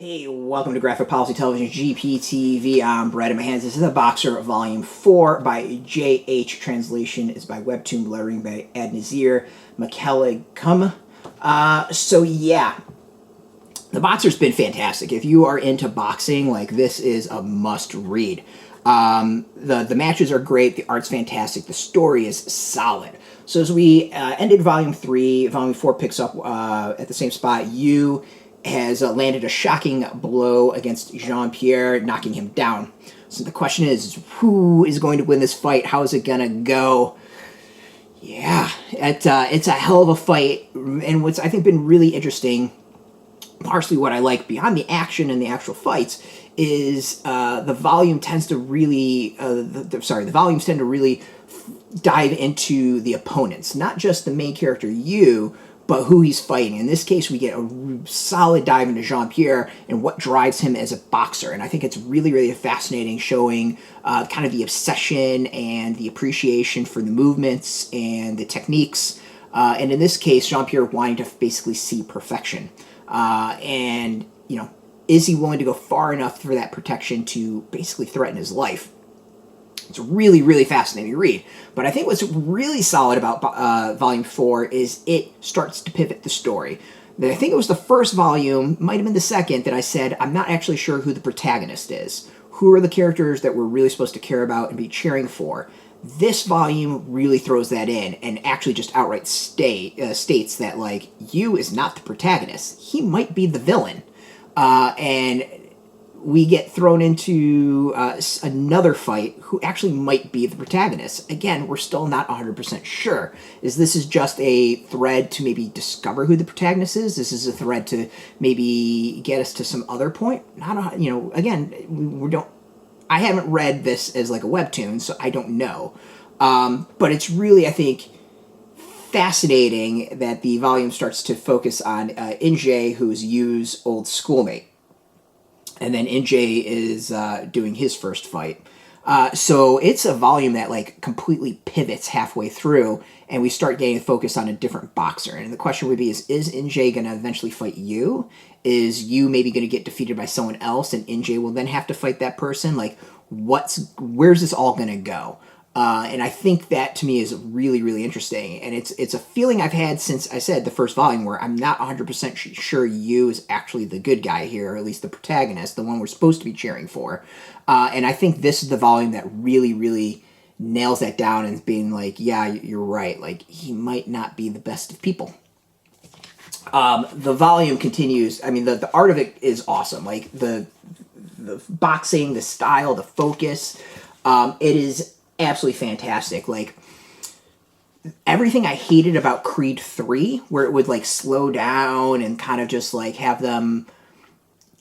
Hey, welcome to Graphic Policy Television GPTV. I'm Brett in my hands. This is The Boxer, Volume 4 by J.H. Translation is by Webtoon, lettering by Adnazeer, Macalangcom. The Boxer's been fantastic. If you are into boxing, this is a must-read. The matches are great, the art's fantastic, the story is solid. So as we ended Volume 3, Volume 4 picks up at the same spot. You has landed a shocking blow against Jean Pierre, knocking him down. So the question is, who is going to win this fight? How is it going to go? Yeah, it's a hell of a fight. And what's, I think, been really interesting, partially what I like beyond the action and the actual fights, is the volume tends to really, the volumes tend to really dive into the opponents, not just the main character, you, but who he's fighting. In this case, we get a solid dive into Jean Pierre and what drives him as a boxer. And I think it's really, really fascinating, showing kind of the obsession and the appreciation for the movements and the techniques. And in this case, Jean Pierre wanting to basically see perfection. Is he willing to go far enough for that protection to basically threaten his life? It's a really, really fascinating read. But I think what's really solid about Volume 4 is it starts to pivot the story. I think it was the first volume, might have been the second, that I said, I'm not actually sure who the protagonist is. Who are the characters that we're really supposed to care about and be cheering for? This volume really throws that in and actually just outright states that, you is not the protagonist. He might be the villain. And we get thrown into another fight who actually might be the protagonist. Again, we're still not 100% sure. This is just a thread to maybe discover who the protagonist is? This is a thread to maybe get us to some other point? I haven't read this as like a webtoon, so I don't know. But it's really, I think, fascinating that the volume starts to focus on Injay, who's Yu's old schoolmate. And then Injay is doing his first fight. So it's a volume that completely pivots halfway through, and we start getting focused on a different boxer. And the question would be, is Injay going to eventually fight Yu? Is Yu maybe going to get defeated by someone else, and Injay will then have to fight that person? Where's this all going to go? And I think that, to me, is really, really interesting. And it's a feeling I've had since, I said, the first volume, where I'm not 100% sure Yu is actually the good guy here, or at least the protagonist, the one we're supposed to be cheering for. And I think this is the volume that really, really nails that down and being yeah, you're right. He might not be the best of people. The volume continues. I mean, the art of it is awesome. The boxing, the style, the focus. It is absolutely fantastic. Everything I hated about Creed 3, where it would slow down and kind of just have them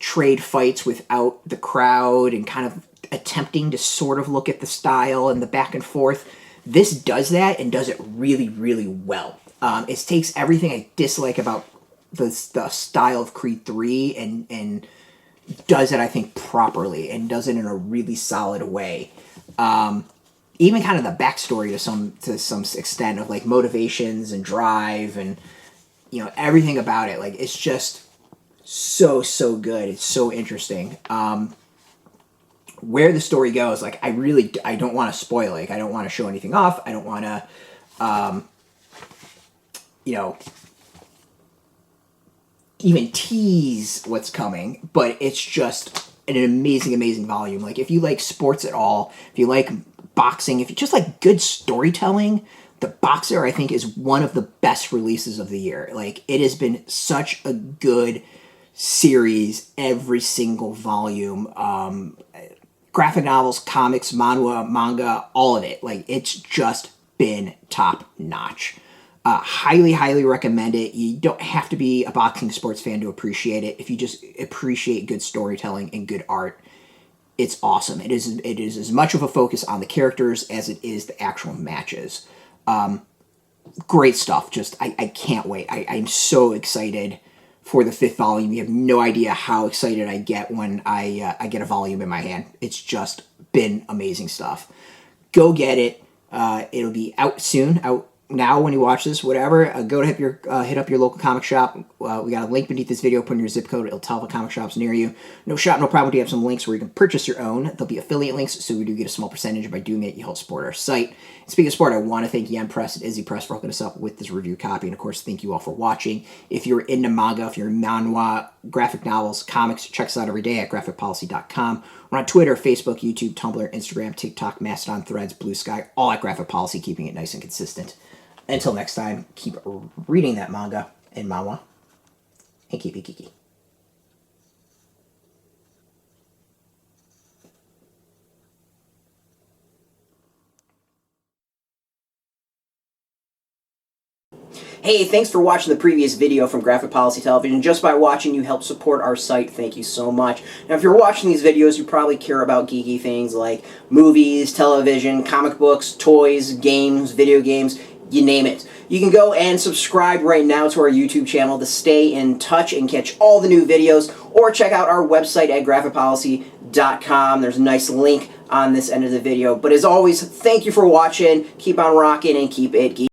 trade fights without the crowd and kind of attempting to sort of look at the style and the back and forth. This does that and does it really, really well. It takes everything I dislike about the style of Creed 3 and does it, I think, properly, and does it in a really solid way. Even kind of the backstory to some extent of motivations and drive and everything about it. It's just so good. It's so interesting. Where the story goes, I don't want to spoil it. I don't want to show anything off. I don't want to even tease what's coming, but it's just an amazing volume. If you like sports at all, if you like boxing, if you just like good storytelling, The Boxer, I think, is one of the best releases of the year. It has been such a good series, every single volume. Graphic novels, comics, manga, all of it. It's just been top notch. Highly recommend it. You don't have to be a boxing sports fan to appreciate it. If you just appreciate good storytelling and good art, it's awesome. It is as much of a focus on the characters as it is the actual matches. Great stuff. I can't wait. I'm so excited for the 5th volume. You have no idea how excited I get when I get a volume in my hand. It's just been amazing stuff. Go get it. It'll be out soon, out now when you watch this, whatever, go to hit up your local comic shop. We got a link beneath this video. Put in your zip code. It'll tell the comic shops near you. No shop, no problem. We have some links where you can purchase your own. There'll be affiliate links, so we do get a small percentage. By doing that, you help support our site. And speaking of support, I want to thank Jean Press and Izzy Press for hooking us up with this review copy. And of course, thank you all for watching. If you're into manga, if you're manhwa, graphic novels, comics, check us out every day at graphicpolicy.com. We're on Twitter, Facebook, YouTube, Tumblr, Instagram, TikTok, Mastodon, Threads, Blue Sky, all at Graphic Policy, keeping it nice and consistent. Until next time, keep reading that manga and manhwa, and keep it geeky. Hey, thanks for watching the previous video from Graphic Policy Television. Just by watching, you help support our site. Thank you so much. Now, if you're watching these videos, you probably care about geeky things like movies, television, comic books, toys, games, video games, you name it. You can go and subscribe right now to our YouTube channel to stay in touch and catch all the new videos, or check out our website at graphicpolicy.com. There's a nice link on this end of the video. But as always, thank you for watching. Keep on rocking and keep it geeky.